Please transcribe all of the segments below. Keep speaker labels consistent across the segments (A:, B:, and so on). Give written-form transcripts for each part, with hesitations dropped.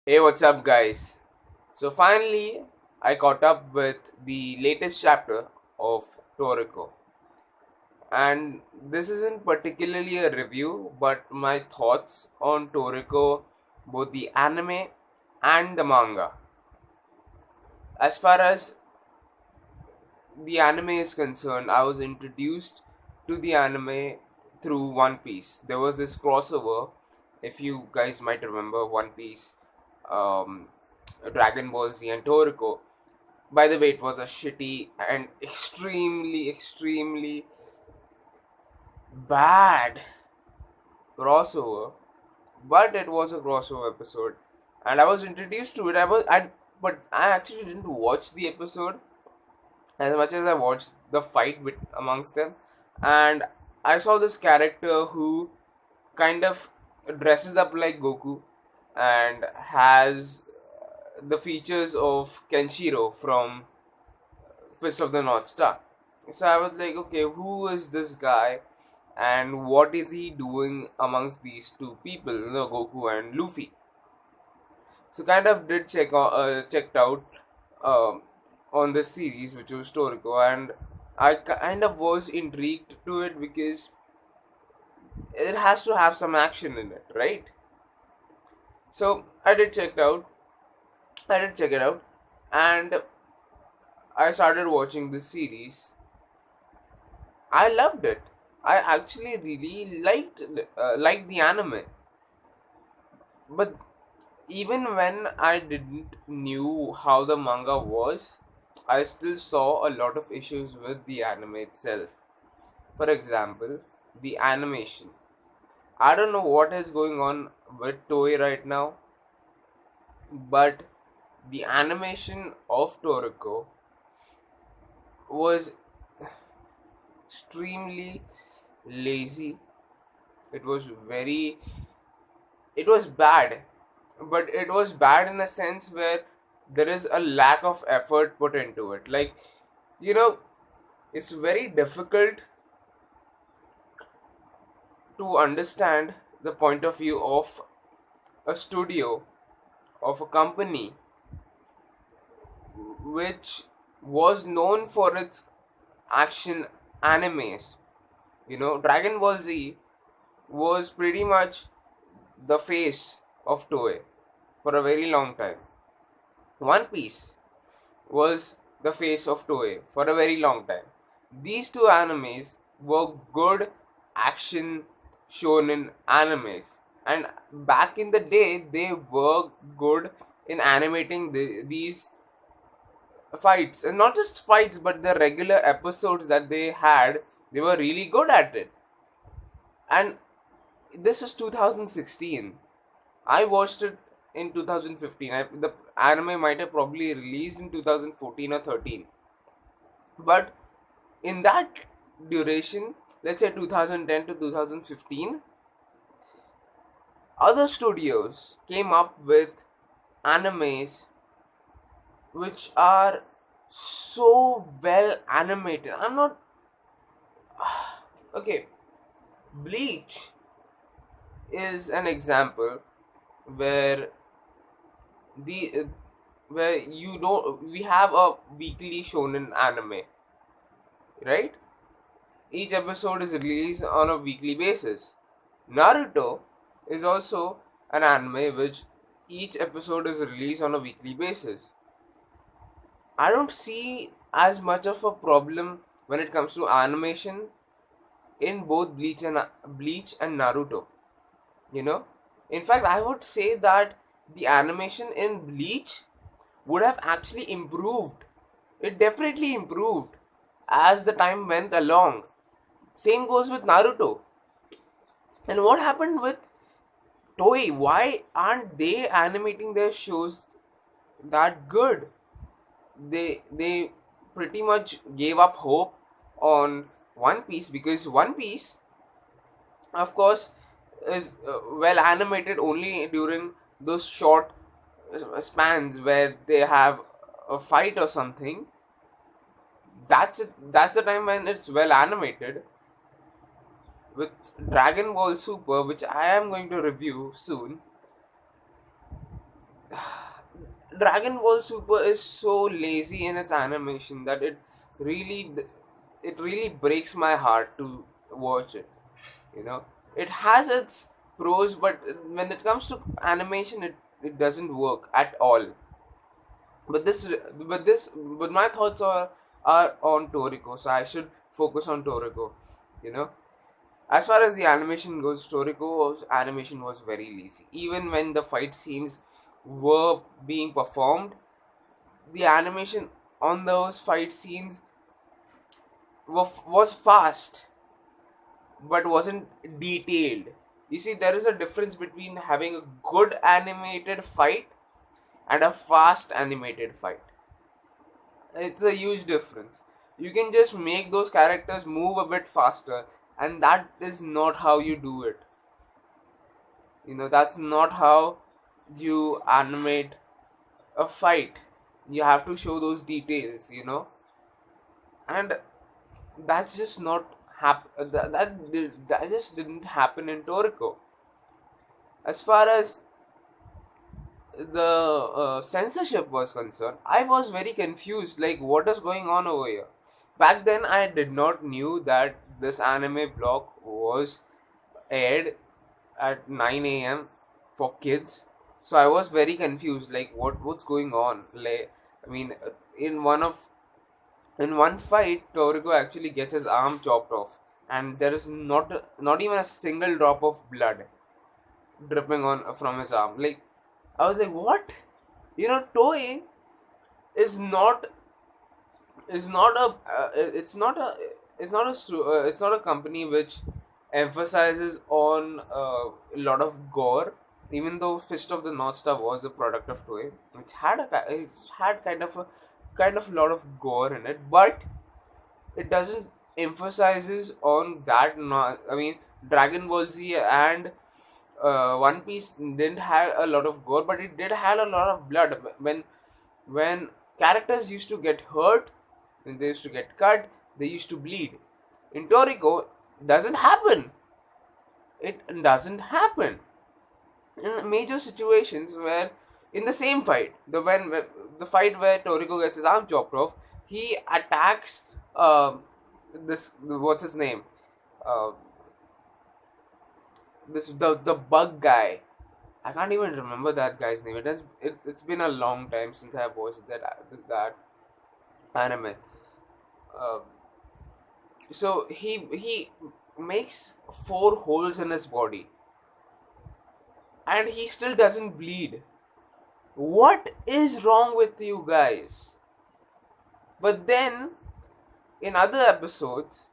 A: Hey, what's up, guys? So, finally, I caught up with the latest chapter of Toriko, and this isn't particularly a review, but my thoughts on Toriko, both the anime and the manga. As far as the anime is concerned, I was introduced to the anime through One Piece. There was this crossover, if you guys might remember, One Piece, um, Dragon Ball Z, and Toriko. By the way, it was a shitty and extremely bad crossover, but it was a crossover episode, and I was introduced to it. But I actually didn't watch the episode as much as I watched the fight amongst them, and I saw this character who kind of dresses up like Goku and has the features of Kenshiro from Fist of the North Star. So I was like, okay, who is this guy and what is he doing amongst these two people, Goku and Luffy? So kind of did checked out um, on this series, which was Toriko, and I kind of was intrigued to it because it has to have some action in it, right? So I did check it out, and I started watching this series. I loved it. I actually really liked the anime. But even when I didn't knew how the manga was, I still saw a lot of issues with the anime itself. For example, the animation. I don't know what is going on with Toei right now, but the animation of Toriko was extremely lazy. It was very, it was bad, but it was bad in a sense where there is a lack of effort put into it. Like, you know, it's very difficult to understand the point of view of a studio, of a company which was known for its action animes. Dragon Ball Z was pretty much the face of Toei for a very long time. One Piece was the face of Toei for a very long time. These two animes were good action shonen animes, and back in the day, they were good in animating these fights, and not just fights, but the regular episodes that they had. They were really good at it, and this is 2016. I watched it in 2015. The anime might have probably released in 2014 or 13. But in that duration, let's say 2010 to 2015, other studios came up with animes which are so well animated. I'm not. Okay, Bleach is an example where the where you don't we have a weekly shonen anime, right? Each episode is released on a weekly basis. Naruto is also an anime which each episode is released on a weekly basis. I don't see as much of a problem when it comes to animation in both Bleach and Naruto. You know, in fact, I would say that the animation in Bleach would have actually improved. It definitely improved as the time went along. Same goes with Naruto. And what happened with Toei? Why aren't they animating their shows that good? They pretty much gave up hope on One Piece, because One Piece, of course, is well animated only during those short spans where they have a fight or something. That's it. That's the time when it's well animated. With Dragon Ball Super, which I am going to review soon, Dragon Ball Super is so lazy in its animation that really it really breaks my heart to watch it. You know, it has its pros, but when it comes to animation, it doesn't work at all. But but my thoughts are on Toriko, so I should focus on Toriko. You know, as far as the animation goes, Toriko's animation was very lazy. Even when the fight scenes were being performed, the animation on those fight scenes was fast but wasn't detailed. You see, there is a difference between having a good animated fight and a fast animated fight. It's a huge difference. You can just make those characters move a bit faster, and that is not how you do it. That's not how you animate a fight. You have to show those details. And that's just not that just didn't happen in Toriko. As far as the censorship was concerned, I was very confused, like what is going on over here. Back then I did not knew that this anime block was aired at 9 a.m. for kids. So I was very confused, like what's going on. Like, I mean, in one fight, Toriko actually gets his arm chopped off, and there is not even a single drop of blood dripping on from his arm. Like, I was like, what? Toei is not is not a it's not a company which emphasizes on a lot of gore. Even though Fist of the North Star was a product of Toei, it had kind of lot of gore in it, but it doesn't emphasizes on that. Not, I mean, Dragon Ball Z and One Piece didn't have a lot of gore, but it did have a lot of blood. When characters used to get hurt, when they used to get cut, they used to bleed. In Toriko, doesn't happen. It doesn't happen. In major situations where, in the same fight, the fight where Toriko gets his arm chopped off, he attacks this, what's his name? Uh, the bug guy. I can't even remember that guy's name. It's been a long time since I've watched that anime. Uh, so he makes 4 holes in his body, and he still doesn't bleed. What is wrong with you guys? But then, in other episodes,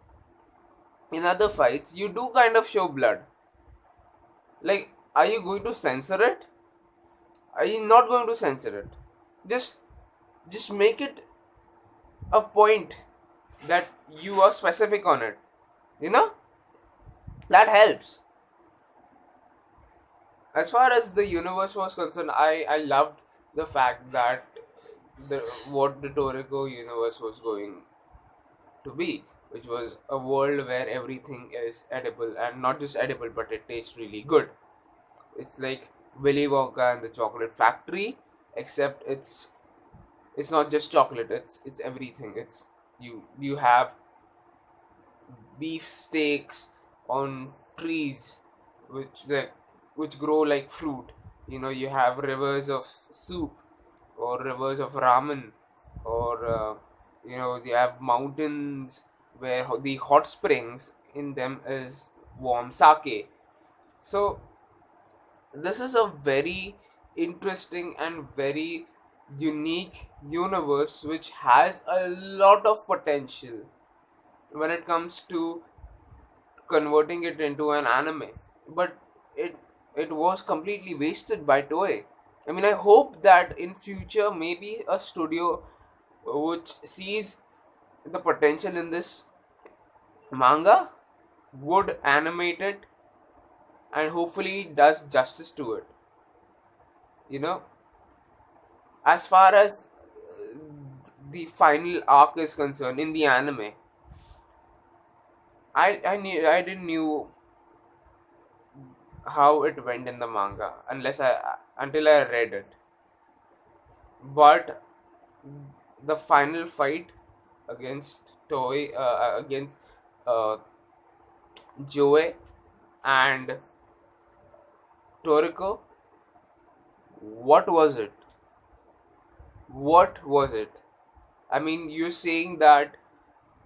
A: in other fights, you do kind of show blood. Like, are you going to censor it? Are you not going to censor it? Just make it a point that you are specific on it. That helps. As far as the universe was concerned, I loved the fact that what the Toriko universe was going to be, which was a world where everything is edible, and not just edible, but it tastes really good. It's like Willy Wonka and the Chocolate Factory, except it's not just chocolate. It's everything. You have beef steaks on trees, which grow like fruit. You have rivers of soup, or rivers of ramen, or you have mountains where the hot springs in them is warm sake. So this is a very interesting and very unique universe which has a lot of potential when it comes to converting it into an anime. But it was completely wasted by Toei. I mean, I hope that in future maybe a studio which sees the potential in this manga would animate it and hopefully does justice to it. As far as the final arc is concerned in the anime, I didn't knew how it went in the manga until I read it. but the final fight against against uh, Joey and Toriko, what was it? What was it? I mean, you're saying that.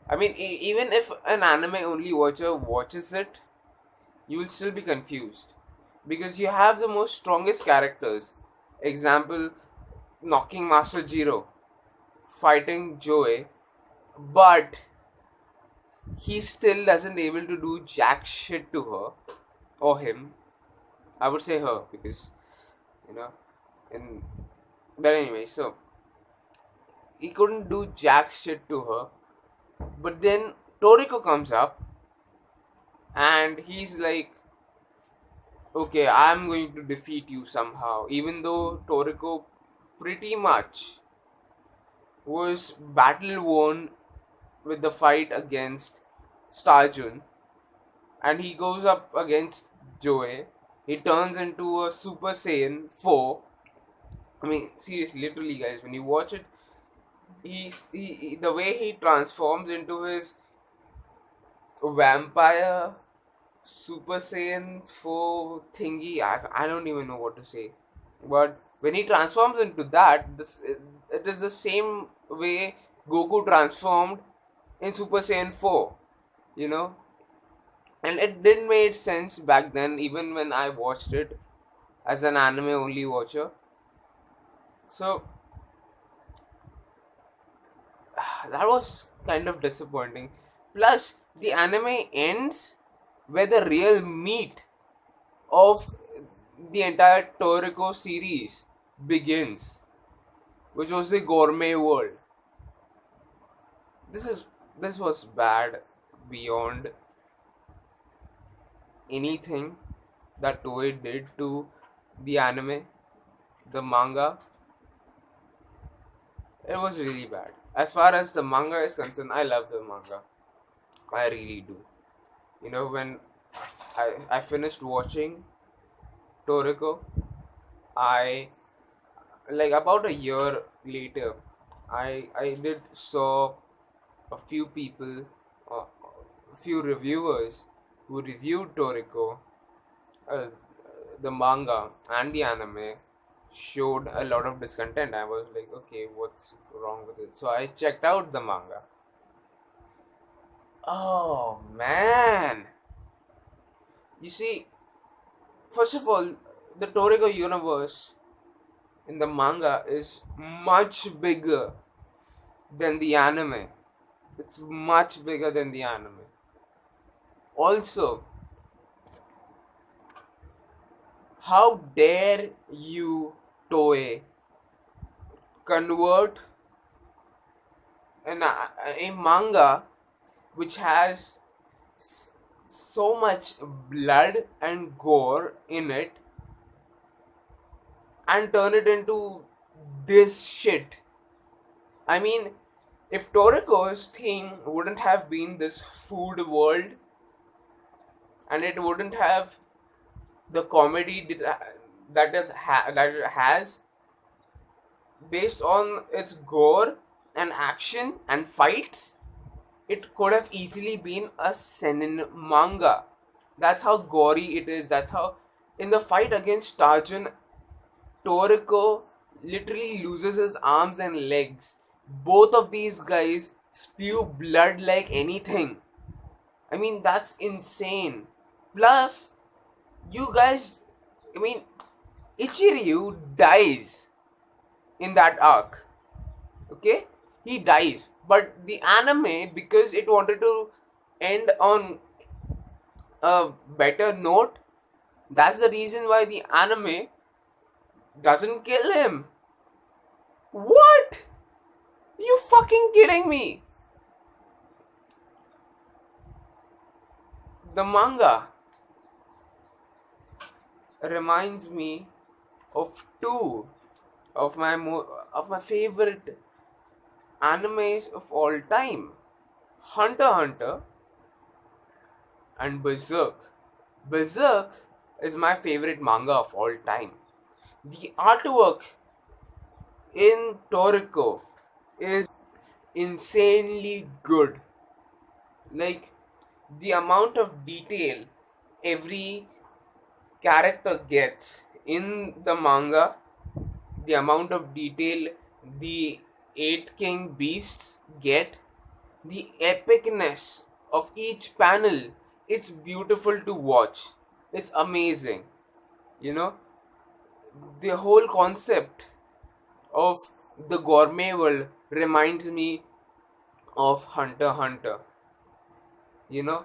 A: I mean, even if an anime only watcher watches it, you will still be confused because you have the most strongest characters. Example, Knocking Master Jiro fighting Joey, but he still doesn't able to do jack shit to her or him. I would say her because you know, in but anyway, so he couldn't do jack shit to her. But then Toriko comes up and he's like, okay, I'm going to defeat you somehow. Even though Toriko pretty much was battle worn with the fight against Starjun, and he goes up against Joey. He turns into a Super Saiyan 4. I mean, seriously, literally, guys, when you watch it, the way he transforms into his vampire Super Saiyan 4 thingy, I don't even know what to say. But when he transforms into that, it is the same way Goku transformed in Super Saiyan 4, you know? And it didn't make sense back then, even when I watched it as an anime only watcher. So, that was kind of disappointing. Plus, the anime ends where the real meat of the entire Toriko series begins, which was the gourmet world. This is this was bad beyond anything that Toei did to the anime, the manga. It was really bad. As far as the manga is concerned, I love the manga. I really do. You know, when I finished watching Toriko, I like about a year later, I did saw a few people, a few reviewers who reviewed Toriko, uh, the manga and the anime, showed a lot of discontent. I was like, okay, what's wrong with it? So I checked out the manga. Oh man! You see, first of all, the Toriko universe in the manga is much bigger than the anime. It's much bigger than the anime. Also, how dare you, Toei, convert a manga which has so much blood and gore in it and turn it into this shit. I mean, if Toriko's theme wouldn't have been this food world and it wouldn't have the comedy that it has based on its gore and action and fights, it could have easily been a seinen manga. That's how gory it is. That's how in the fight against Tarjun, Toriko literally loses his arms and legs. Both of these guys spew blood like anything. I mean, that's insane. Plus, you guys, I mean, Ichiryu dies in that arc. Okay? He dies. But the anime, because it wanted to end on a better note, that's the reason why the anime doesn't kill him. What? You fucking kidding me? The manga reminds me of two of my favorite animes of all time, Hunter x Hunter and Berserk. Berserk is my favorite manga of all time. The artwork in Toriko is insanely good. Like, the amount of detail every character gets in the manga, the amount of detail the eight king beasts get, the epicness of each panel, it's beautiful to watch. It's amazing. You know, the whole concept of the gourmet world reminds me of Hunter x Hunter. You know,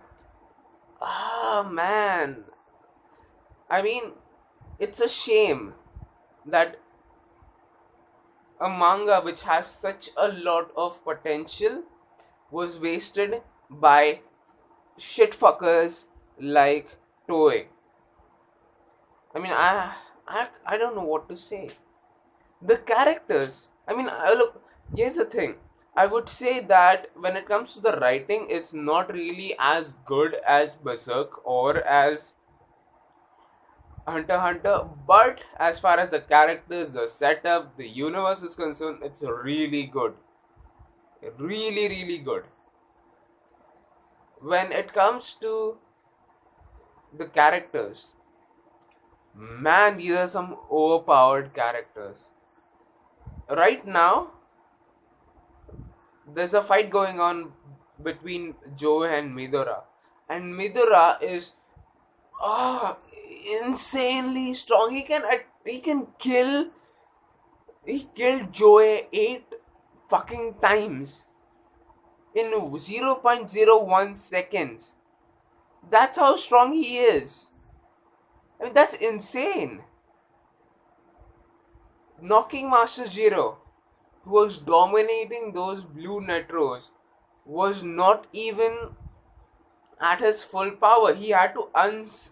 A: man, I mean, it's a shame that a manga which has such a lot of potential was wasted by shitfuckers like Toei. I mean, I don't know what to say. The characters. I mean, look. Here's the thing. I would say that when it comes to the writing, it's not really as good as Berserk or as Hunter x Hunter, but as far as the characters, the setup, the universe is concerned, it's really good. Really, really good. When it comes to the characters, man, these are some overpowered characters. Right now, there's a fight going on between Joe and Midora, and Midora is ah insanely strong. He killed Joe 8 fucking times in 0.01 seconds. That's how strong he is. I mean, that's insane. Knocking Master Zero, who was dominating those blue Netros, was not even at his full power. He had to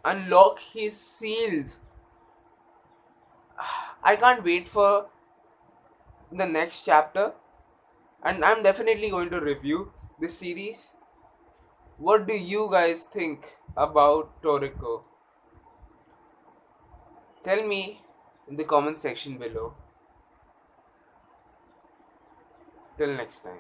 A: unlock his seals. I can't wait for the next chapter, and I'm definitely going to review this series. What do you guys think about Toriko? Tell me in the comment section below. Till next time.